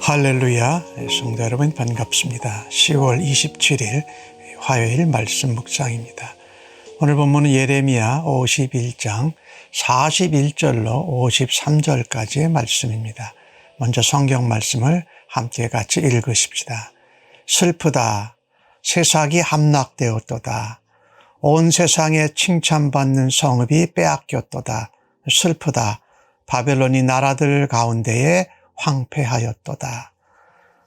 할렐루야, 성도 여러분 반갑습니다. 10월 27일 화요일 말씀 묵상입니다. 오늘 본문은 예레미야 51장 41절로 53절까지의 말씀입니다. 먼저 성경 말씀을 함께 같이 읽으십시다. 슬프다, 세상이 함락되었도다. 온 세상에 칭찬받는 성읍이 빼앗겼도다. 슬프다, 바벨론이 나라들 가운데에 황폐하였도다.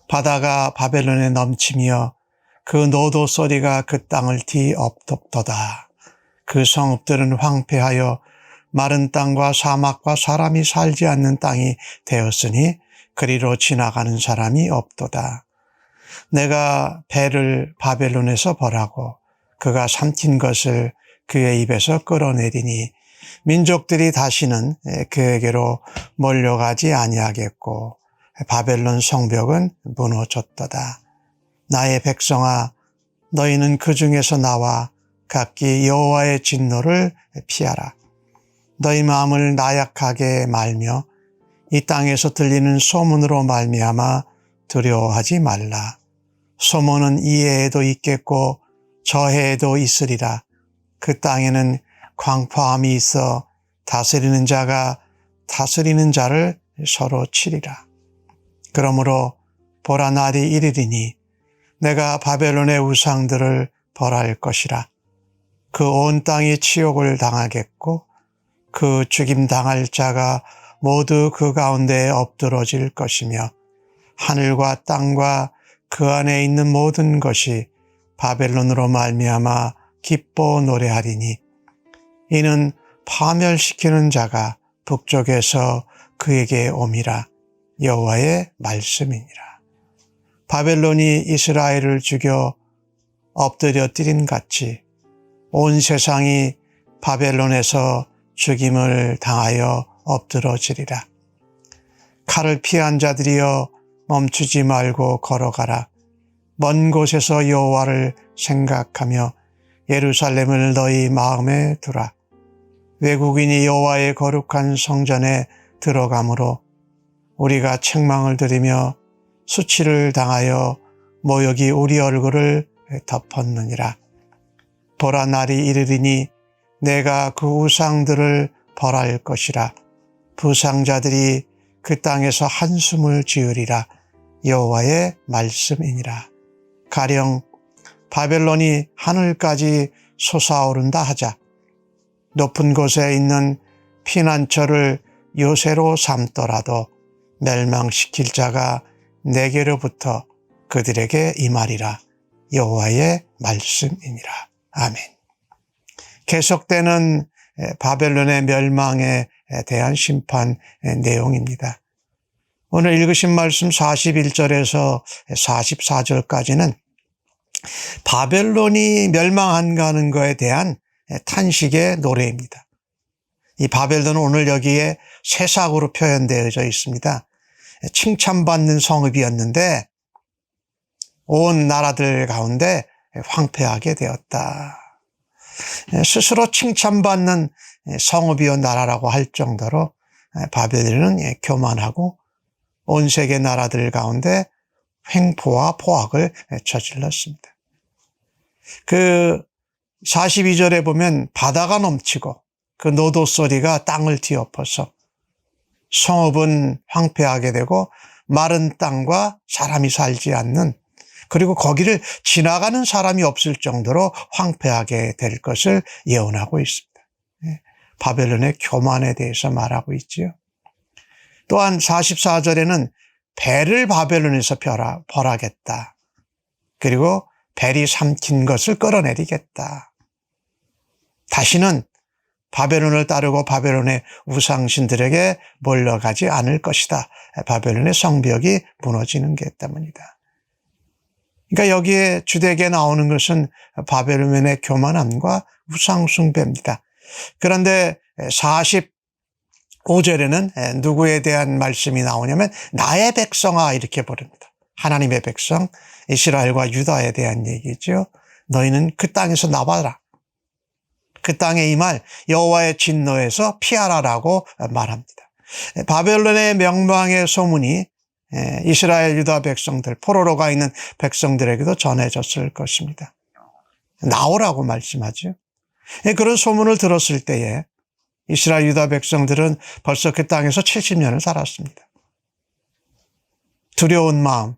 바다가 바벨론에 넘치며 그 노도 소리가 그 땅을 뒤엎도다. 그 성읍들은 황폐하여 마른 땅과 사막과 사람이 살지 않는 땅이 되었으니 그리로 지나가는 사람이 없도다. 내가 배를 바벨론에서 벌하고 그가 삼킨 것을 그의 입에서 끌어내리니 민족들이 다시는 그에게로 몰려가지 아니하겠고 바벨론 성벽은 무너졌도다. 나의 백성아, 너희는 그 중에서 나와 각기 여호와의 진노를 피하라. 너희 마음을 나약하게 말며 이 땅에서 들리는 소문으로 말미암아 두려워하지 말라. 소문은 이 해에도 있겠고 저 해에도 있으리라. 그 땅에는 광포함이 있어 다스리는 자가 다스리는 자를 서로 치리라. 그러므로 보라, 날이 이르리니 내가 바벨론의 우상들을 벌할 것이라. 그 온 땅이 치욕을 당하겠고 그 죽임 당할 자가 모두 그 가운데에 엎드러질 것이며 하늘과 땅과 그 안에 있는 모든 것이 바벨론으로 말미암아 기뻐 노래하리니 이는 파멸시키는 자가 북쪽에서 그에게 옴이라. 여호와의 말씀이니라. 바벨론이 이스라엘을 죽여 엎드려뜨린 같이 온 세상이 바벨론에서 죽임을 당하여 엎드러지리라. 칼을 피한 자들이여 멈추지 말고 걸어가라. 먼 곳에서 여호와를 생각하며 예루살렘을 너희 마음에 두라. 외국인이 여호와의 거룩한 성전에 들어가므로 우리가 책망을 들으며 수치를 당하여 모욕이 우리 얼굴을 덮었느니라. 보라, 날이 이르리니 내가 그 우상들을 벌할 것이라. 부상자들이 그 땅에서 한숨을 지으리라. 여호와의 말씀이니라. 가령 바벨론이 하늘까지 솟아오른다 하자. 높은 곳에 있는 피난처를 요새로 삼더라도 멸망시킬 자가 내게로부터 그들에게 임하리라. 여호와의 말씀이니라. 아멘. 계속되는 바벨론의 멸망에 대한 심판 내용입니다. 오늘 읽으신 말씀 41절에서 44절까지는 바벨론이 멸망한다는 것에 대한 탄식의 노래입니다. 이 바벨론은 오늘 여기에 새싹으로 표현되어져 있습니다. 칭찬받는 성읍이었는데 온 나라들 가운데 황폐하게 되었다. 스스로 칭찬받는 성읍이요 나라라고 할 정도로 바벨론은 교만하고 온 세계 나라들 가운데 횡포와 포악을 저질렀습니다. 그 42절에 보면 바다가 넘치고 그 노도 소리가 땅을 뒤엎어서 성읍은 황폐하게 되고 마른 땅과 사람이 살지 않는, 그리고 거기를 지나가는 사람이 없을 정도로 황폐하게 될 것을 예언하고 있습니다. 바벨론의 교만에 대해서 말하고 있지요. 또한 44절에는 배를 바벨론에서 벌하겠다. 그리고 벨이 삼킨 것을 끌어내리겠다. 다시는 바벨론을 따르고 바벨론의 우상신들에게 몰려가지 않을 것이다. 바벨론의 성벽이 무너지는 게 때문이다. 그러니까 여기에 주되게 나오는 것은 바벨론의 교만함과 우상숭배입니다. 그런데 45절에는 누구에 대한 말씀이 나오냐면 나의 백성아 이렇게 부릅니다. 하나님의 백성, 이스라엘과 유다에 대한 얘기죠. 너희는 그 땅에서 나와라. 그 땅에 임할 여호와의 진노에서 피하라라고 말합니다. 바벨론의 멸망의 소문이 이스라엘 유다 백성들, 포로로 가 있는 백성들에게도 전해졌을 것입니다. 나오라고 말씀하죠. 그런 소문을 들었을 때에 이스라엘 유다 백성들은 벌써 그 땅에서 70년을 살았습니다. 두려운 마음,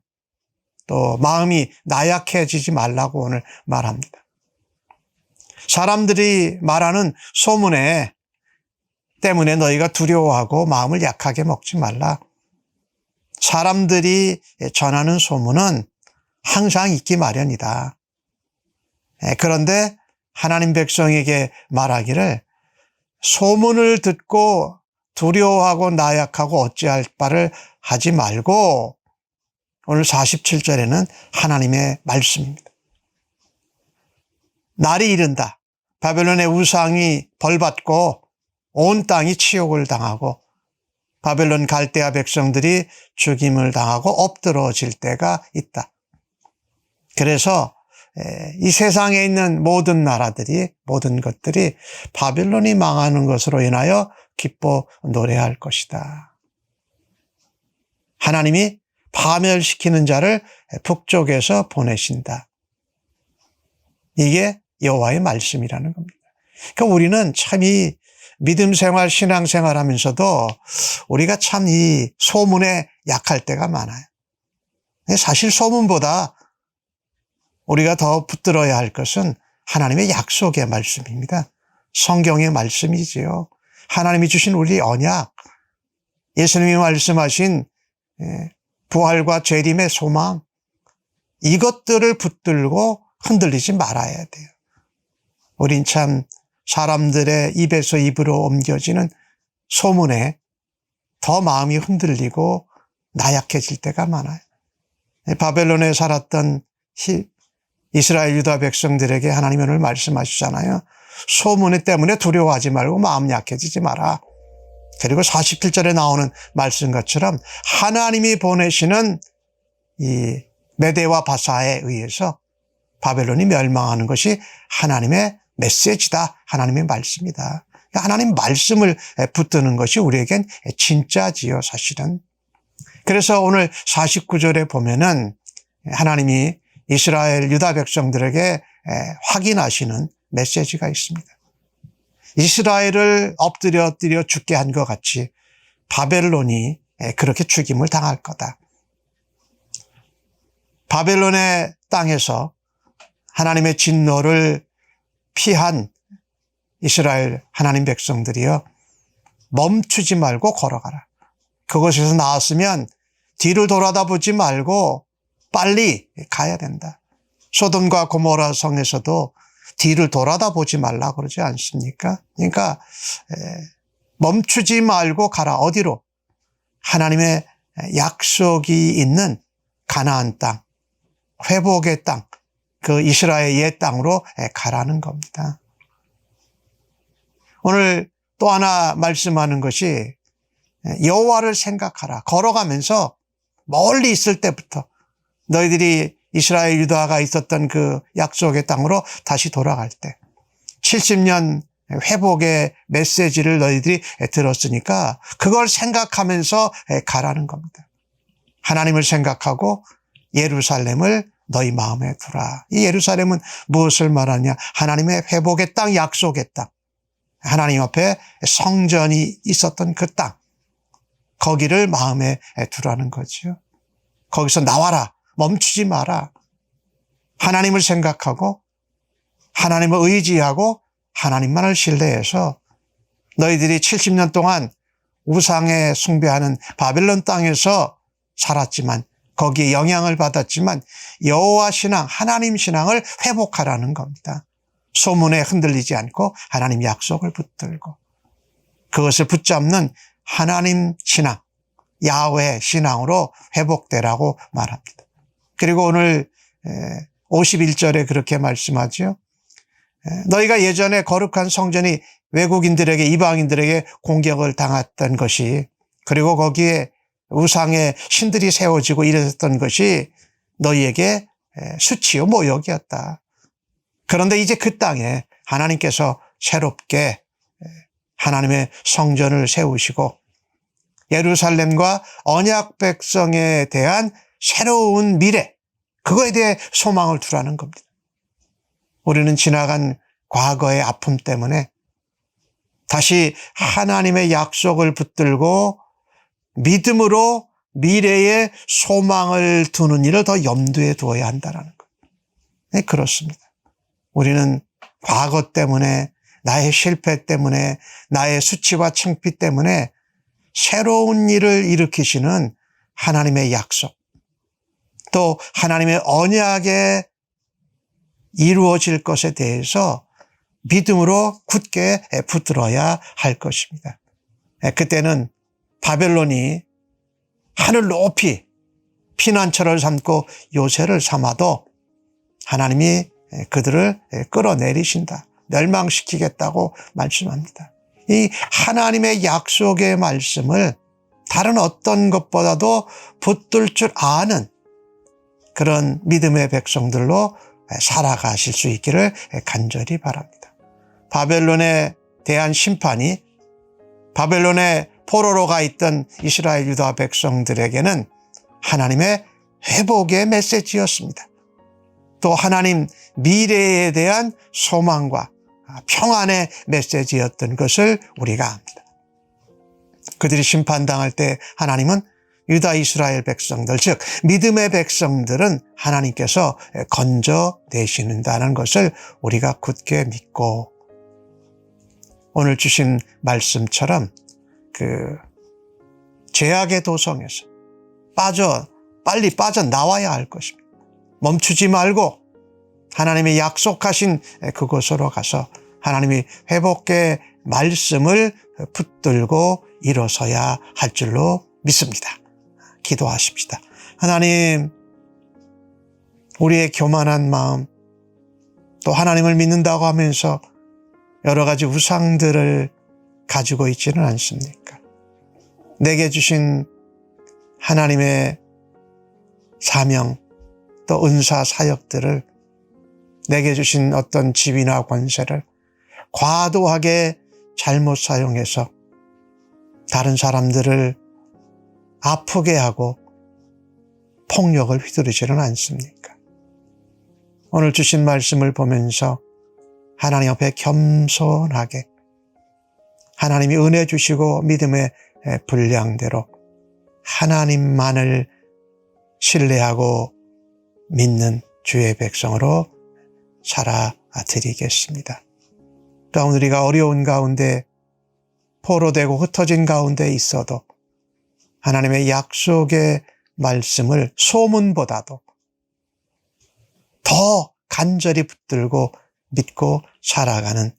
또 마음이 나약해지지 말라고 오늘 말합니다. 사람들이 말하는 소문에 때문에 너희가 두려워하고 마음을 약하게 먹지 말라. 사람들이 전하는 소문은 항상 있기 마련이다. 그런데 하나님 백성에게 말하기를 소문을 듣고 두려워하고 나약하고 어찌할 바를 하지 말고, 오늘 47절에는 하나님의 말씀입니다. 날이 이른다. 바벨론의 우상이 벌받고 온 땅이 치욕을 당하고 바벨론 갈대아 백성들이 죽임을 당하고 엎드러질 때가 있다. 그래서 이 세상에 있는 모든 나라들이, 모든 것들이 바벨론이 망하는 것으로 인하여 기뻐 노래할 것이다. 하나님이 파멸시키는 자를 북쪽에서 보내신다. 이게 여호와의 말씀이라는 겁니다. 그러니까 우리는 참 이 믿음 생활, 신앙 생활 하면서도 우리가 참 이 소문에 약할 때가 많아요. 사실 소문보다 우리가 더 붙들어야 할 것은 하나님의 약속의 말씀입니다. 성경의 말씀이지요. 하나님이 주신 우리 언약, 예수님이 말씀하신 부활과 재림의 소망, 이것들을 붙들고 흔들리지 말아야 돼요. 우린 참 사람들의 입에서 입으로 옮겨지는 소문에 더 마음이 흔들리고 나약해질 때가 많아요. 바벨론에 살았던 이스라엘 유다 백성들에게 하나님이 오늘 말씀하시잖아요. 소문 때문에 두려워하지 말고 마음 약해지지 마라. 그리고 47절에 나오는 말씀 것처럼 하나님이 보내시는 이 메대와 바사에 의해서 바벨론이 멸망하는 것이 하나님의 메시지다. 하나님의 말씀이다. 하나님 말씀을 붙드는 것이 우리에겐 진짜지요, 사실은. 그래서 오늘 49절에 보면은 하나님이 이스라엘 유다 백성들에게 확인하시는 메시지가 있습니다. 이스라엘을 엎드려 죽게 한 것 같이 바벨론이 그렇게 죽임을 당할 거다. 바벨론의 땅에서 하나님의 진노를 피한 이스라엘 하나님 백성들이요, 멈추지 말고 걸어가라. 그곳에서 나왔으면 뒤를 돌아다보지 말고 빨리 가야 된다. 소돔과 고모라 성에서도 뒤를 돌아다보지 말라 그러지 않습니까? 그러니까 멈추지 말고 가라. 어디로? 하나님의 약속이 있는 가나안 땅, 회복의 땅, 그 이스라엘의 옛 땅으로 가라는 겁니다. 오늘 또 하나 말씀하는 것이 여호와를 생각하라. 걸어가면서 멀리 있을 때부터 너희들이 이스라엘 유다가 있었던 그 약속의 땅으로 다시 돌아갈 때 70년 회복의 메시지를 너희들이 들었으니까 그걸 생각하면서 가라는 겁니다. 하나님을 생각하고 예루살렘을 너희 마음에 두라. 이 예루살렘은 무엇을 말하냐? 하나님의 회복의 땅, 약속의 땅. 하나님 앞에 성전이 있었던 그 땅. 거기를 마음에 두라는 거죠. 거기서 나와라. 멈추지 마라. 하나님을 생각하고 하나님을 의지하고 하나님만을 신뢰해서 너희들이 70년 동안 우상에 숭배하는 바벨론 땅에서 살았지만 거기에 영향을 받았지만 여호와 신앙, 하나님 신앙을 회복하라는 겁니다. 소문에 흔들리지 않고 하나님 약속을 붙들고 그것을 붙잡는 하나님 신앙, 야훼 신앙으로 회복되라고 말합니다. 그리고 오늘 51절에 그렇게 말씀하죠. 너희가 예전에 거룩한 성전이 외국인들에게, 이방인들에게 공격을 당했던 것이, 그리고 거기에 우상의 신들이 세워지고 이랬던 것이 너희에게 수치요 모욕이었다. 그런데 이제 그 땅에 하나님께서 새롭게 하나님의 성전을 세우시고 예루살렘과 언약 백성에 대한 새로운 미래, 그거에 대해 소망을 두라는 겁니다. 우리는 지나간 과거의 아픔 때문에 다시 하나님의 약속을 붙들고 믿음으로 미래에 소망을 두는 일을 더 염두에 두어야 한다는 것. 네, 그렇습니다. 우리는 과거 때문에, 나의 실패 때문에, 나의 수치와 창피 때문에 새로운 일을 일으키시는 하나님의 약속, 또 하나님의 언약에 이루어질 것에 대해서 믿음으로 굳게 붙들어야 할 것입니다. 그때는 바벨론이 하늘 높이 피난처를 삼고 요새를 삼아도 하나님이 그들을 끌어내리신다, 멸망시키겠다고 말씀합니다. 이 하나님의 약속의 말씀을 다른 어떤 것보다도 붙들 줄 아는 그런 믿음의 백성들로 살아가실 수 있기를 간절히 바랍니다. 바벨론에 대한 심판이 바벨론의 포로로 가 있던 이스라엘 유다 백성들에게는 하나님의 회복의 메시지였습니다. 또 하나님 미래에 대한 소망과 평안의 메시지였던 것을 우리가 압니다. 그들이 심판당할 때 하나님은 유다 이스라엘 백성들, 즉 믿음의 백성들은 하나님께서 건져내시는다는 것을 우리가 굳게 믿고, 오늘 주신 말씀처럼 그 죄악의 도성에서 빨리 빠져나와야 할 것입니다. 멈추지 말고 하나님이 약속하신 그곳으로 가서 하나님이 회복의 말씀을 붙들고 일어서야 할 줄로 믿습니다. 기도하십시다. 하나님, 우리의 교만한 마음, 또 하나님을 믿는다고 하면서 여러 가지 우상들을 가지고 있지는 않습니까? 내게 주신 하나님의 사명, 또 은사 사역들을, 내게 주신 어떤 지위나 권세를 과도하게 잘못 사용해서 다른 사람들을 아프게 하고 폭력을 휘두르지는 않습니까? 오늘 주신 말씀을 보면서 하나님 앞에 겸손하게 하나님이 은혜 주시고 믿음의 분량대로 하나님만을 신뢰하고 믿는 주의 백성으로 살아드리겠습니다. 또한 우리가 어려운 가운데 포로되고 흩어진 가운데 있어도 하나님의 약속의 말씀을 소문보다도 더 간절히 붙들고 믿고 살아가는